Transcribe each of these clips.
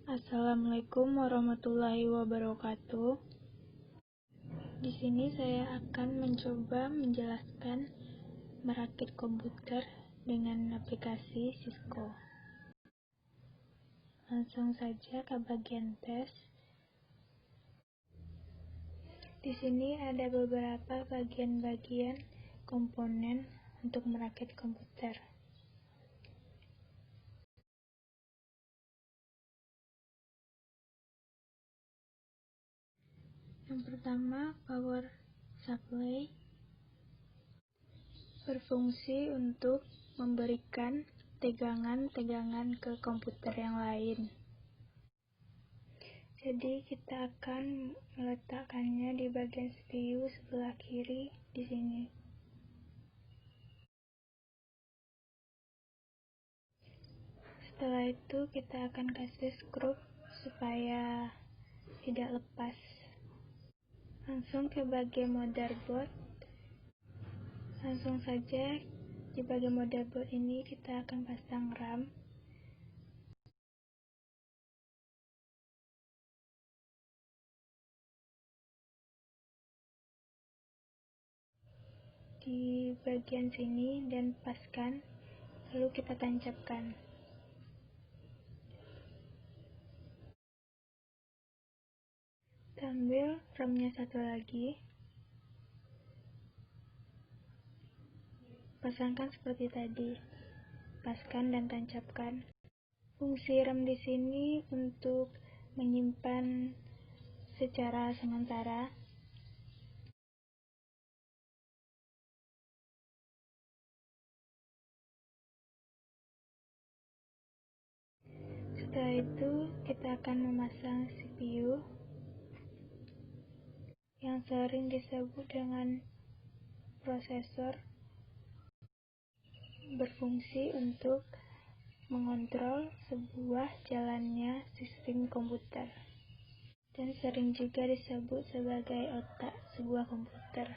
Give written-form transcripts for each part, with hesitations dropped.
Assalamualaikum warahmatullahi wabarakatuh. Di sini saya akan mencoba menjelaskan merakit komputer dengan aplikasi Cisco. Langsung saja ke bagian tes. Di sini ada beberapa bagian-bagian komponen untuk merakit komputer. Yang pertama, power supply berfungsi untuk memberikan tegangan-tegangan ke komputer yang lain. Jadi kita akan meletakkannya di bagian CPU sebelah kiri di sini. Setelah itu kita akan kasih skrup supaya tidak lepas. Langsung ke bagian motherboard. Langsung saja di bagian motherboard ini kita akan pasang RAM. Di bagian sini dan paskan, lalu kita tancapkan. Kita ambil RAM-nya satu lagi. Pasangkan seperti tadi, paskan dan tancapkan. Fungsi RAM di sini untuk menyimpan secara sementara. Setelah itu kita akan memasang CPU yang sering disebut dengan prosesor, berfungsi untuk mengontrol sebuah jalannya sistem komputer, dan sering juga disebut sebagai otak sebuah komputer.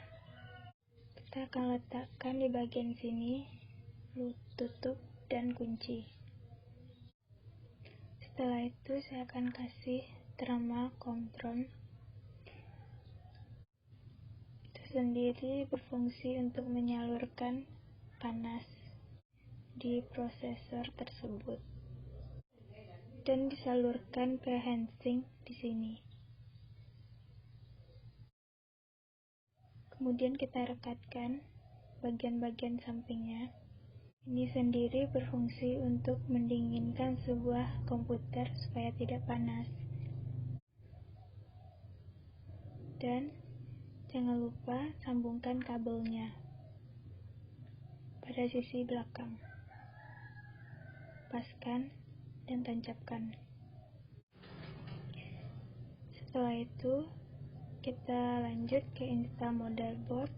Kita akan letakkan di bagian sini, lalu tutup dan kunci. Setelah itu saya akan kasih thermal control. Itu sendiri berfungsi untuk menyalurkan panas di prosesor tersebut dan disalurkan ke heatsink di sini. Kemudian kita rekatkan bagian-bagian sampingnya. Ini sendiri berfungsi untuk mendinginkan sebuah komputer supaya tidak panas. Dan jangan lupa sambungkan kabelnya pada sisi belakang. Paskan dan tancapkan. Setelah itu kita lanjut ke install motherboard.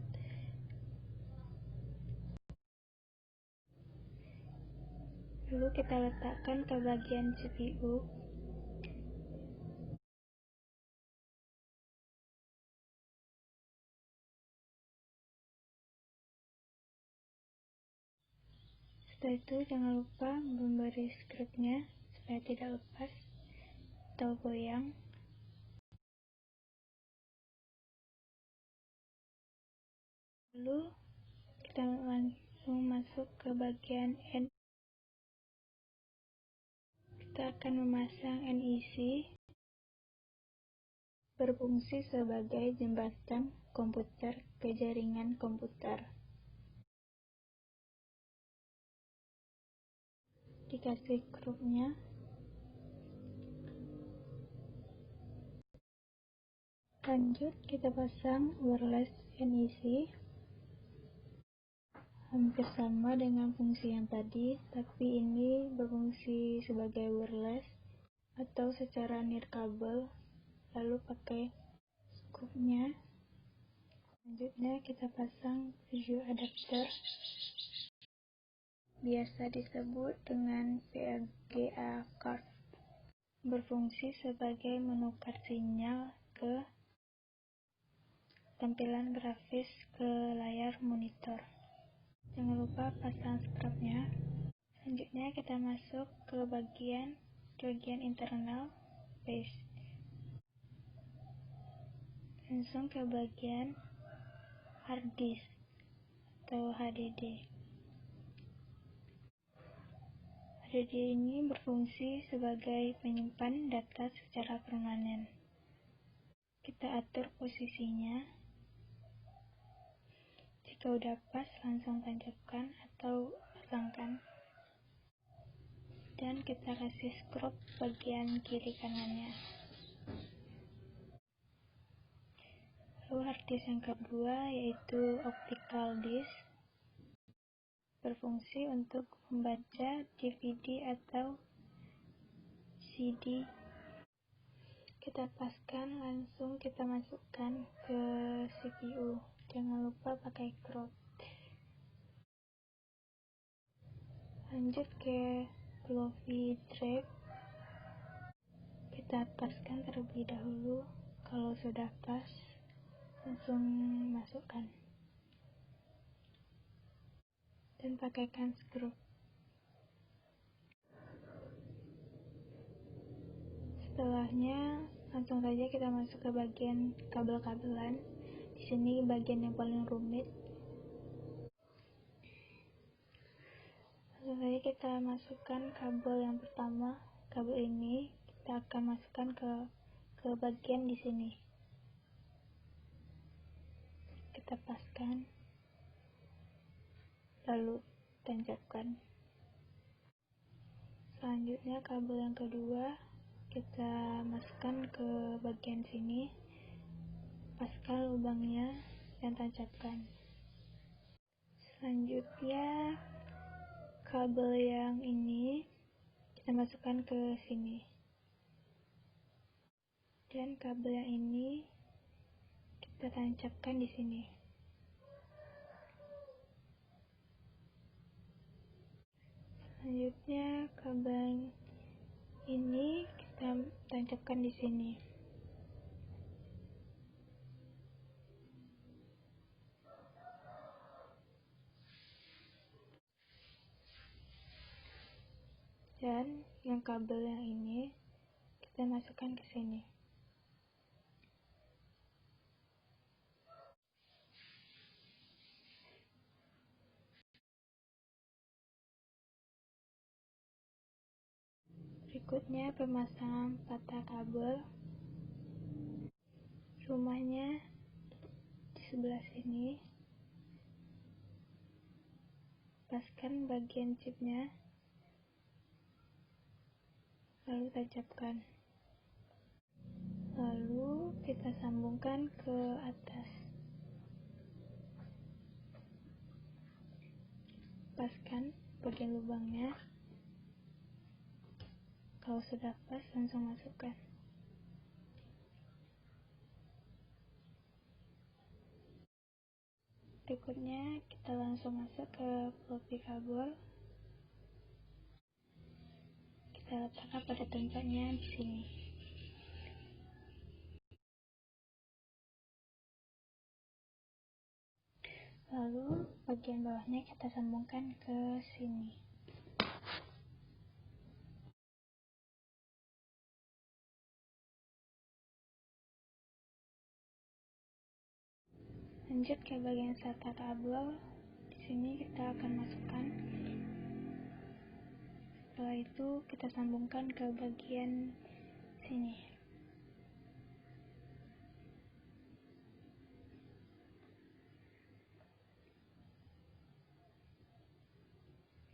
Lalu kita letakkan ke bagian CPU. Setelah itu jangan lupa memberi skrupnya supaya tidak lepas atau goyang. Lalu kita langsung masuk ke bagian N. Kita akan memasang NIC, berfungsi sebagai jembatan komputer ke jaringan komputer. Dikasih skrupnya. Lanjut kita pasang wireless NIC. Hampir sama dengan fungsi yang tadi, tapi ini berfungsi sebagai wireless atau secara nirkabel, lalu pakai scoopnya. Selanjutnya kita pasang video adapter, biasa disebut dengan VGA card, berfungsi sebagai menukar sinyal ke tampilan grafis ke layar monitor. Jangan lupa pasang skrupnya. Selanjutnya kita masuk ke bagian bagian internal base, langsung ke bagian hard disk atau HDD. HDD ini berfungsi sebagai penyimpan data secara permanen. Kita atur posisinya. Jika udah pas, langsung tancapkan atau pasangkan. Dan kita kasih scrub bagian kiri kanannya. Lalu hard disk yang kedua yaitu optical disk, berfungsi untuk membaca DVD atau CD. Kita paskan, langsung kita masukkan ke CPU. Jangan lupa pakai crop. Lanjut ke floppy drive. Kita paskan terlebih dahulu. Kalau sudah pas, langsung masukkan dan pakaikan skrup. Setelahnya langsung saja kita masuk ke bagian kabel-kabelan. Di sini bagian yang paling rumit. Langsung saja kita masukkan kabel yang pertama. Kabel ini kita akan masukkan ke bagian di sini. Kita paskan, lalu tancapkan. Selanjutnya kabel yang kedua kita masukkan ke bagian sini, paskan lubangnya dan tancapkan. Selanjutnya kabel yang ini kita masukkan ke sini, dan kabel yang ini kita tancapkan di sini. Selanjutnya kabel ini kita tancapkan di sini. Dan yang kabel yang ini kita masukkan ke sini. Berikutnya pemasangan patah kabel. Rumahnya di sebelah sini. Paskan bagian chipnya, lalu tancapkan. Lalu kita sambungkan ke atas. Paskan bagian lubangnya. Kalau sudah pas, langsung masukkan. Berikutnya kita langsung masuk ke floppy kabel. Kita letakkan pada tempatnya di sini. Lalu bagian bawahnya kita sambungkan ke sini. Lanjut ke bagian SATA kabel. Di sini kita akan masukkan. Setelah itu kita sambungkan ke bagian sini.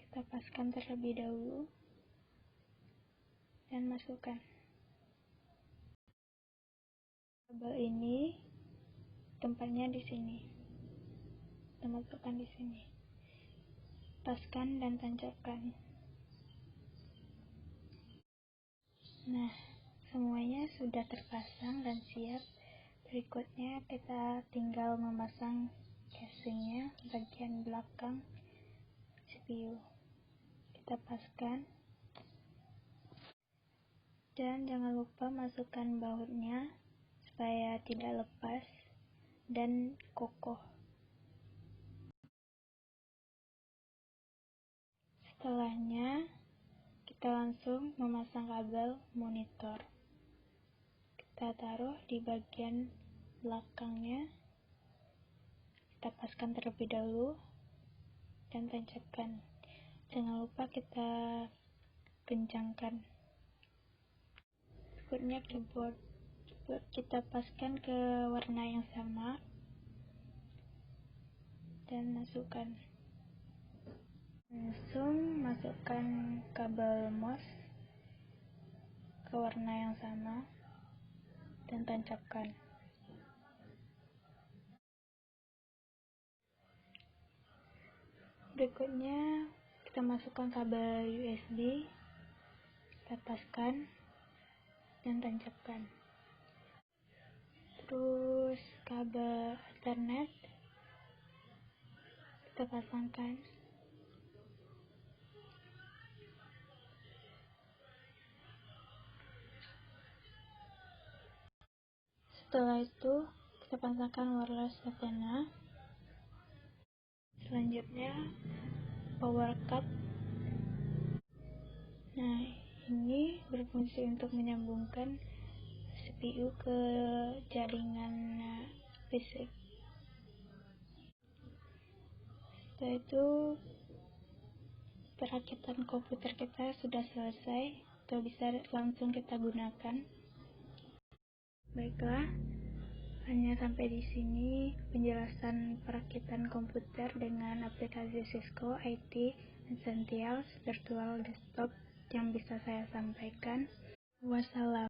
Kita paskan terlebih dahulu dan masukkan. Kabel ini tempatnya di sini. Kita masukkan di sini. Paskan dan tancapkan. Nah, semuanya sudah terpasang dan siap. Berikutnya kita tinggal memasang casingnya bagian belakang CPU. Kita paskan. Dan jangan lupa masukkan bautnya supaya tidak lepas dan kokoh. Setelahnya kita kita langsung memasang kabel monitor. Kita taruh di bagian belakangnya, kita paskan terlebih dahulu dan tancapkan. Jangan lupa kita kencangkan. Berikutnya keyboard kita paskan ke warna yang sama dan masukkan. Langsung masukkan kabel mouse ke warna yang sama dan tancapkan. Berikutnya kita masukkan kabel USB, kita paskan dan tancapkan. Terus kabel Ethernet kita pasangkan. Setelah itu kita pasangkan wireless antena. Selanjutnya power cord. Nah, ini berfungsi untuk menyambungkan CPU ke jaringan listrik. Setelah itu perakitan komputer kita sudah selesai atau bisa langsung kita gunakan. Baiklah, hanya sampai di sini penjelasan perakitan komputer dengan aplikasi Cisco IT Essentials Virtual Desktop yang bisa saya sampaikan. Wassalam.